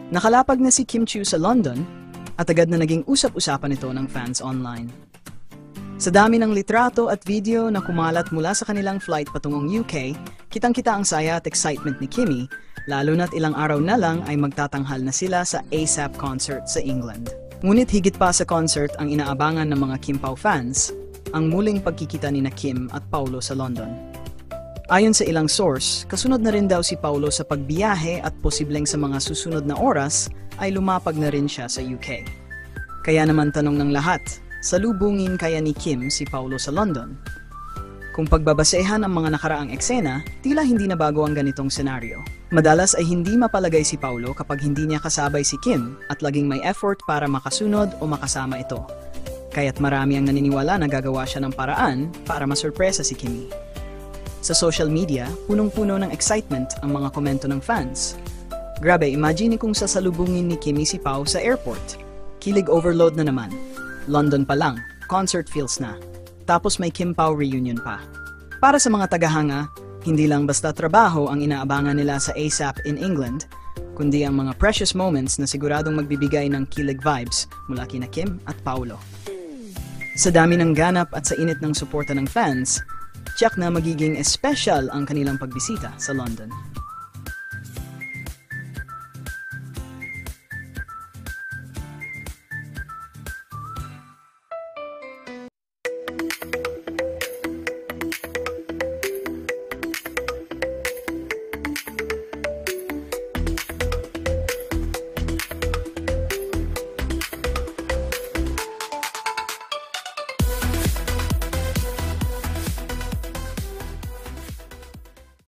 Nakalapag na si Kim Chiu sa London at agad na naging usap-usapan ito ng fans online. Sa dami ng litrato at video na kumalat mula sa kanilang flight patungong UK, kitang-kita ang saya at excitement ni Kimmy, lalo na't ilang araw na lang ay magtatanghal na sila sa ASAP concert sa England. Ngunit higit pa sa concert ang inaabangan ng mga Kim Pao fans, ang muling pagkikita ni na Kim at Paulo sa London. Ayon sa ilang source, kasunod na rin daw si Paulo sa pagbiyahe at posibleng sa mga susunod na oras ay lumapag na rin siya sa UK. Kaya naman tanong ng lahat, salubungin kaya ni Kim si Paulo sa London? Kung pagbabasehan ang mga nakaraang eksena, tila hindi na bago ang ganitong senaryo. Madalas ay hindi mapalagay si Paulo kapag hindi niya kasabay si Kim at laging may effort para makasunod o makasama ito. Kaya't marami ang naniniwala na gagawa siya ng paraan para masurpresa si Kimmy. Sa social media, punong-puno ng excitement ang mga komento ng fans. Grabe, imagine kung sasalubungin ni Kimmy si Pao sa airport. Kilig overload na naman. London pa lang, concert feels na. Tapos may Kim Pao reunion pa. Para sa mga tagahanga, hindi lang basta trabaho ang inaabangan nila sa ASAP in England, kundi ang mga precious moments na siguradong magbibigay ng kilig vibes mula kina Kim at Paulo. Sa dami ng ganap at sa init ng suporta ng fans, tiyak na magiging espesyal ang kanilang pagbisita sa London.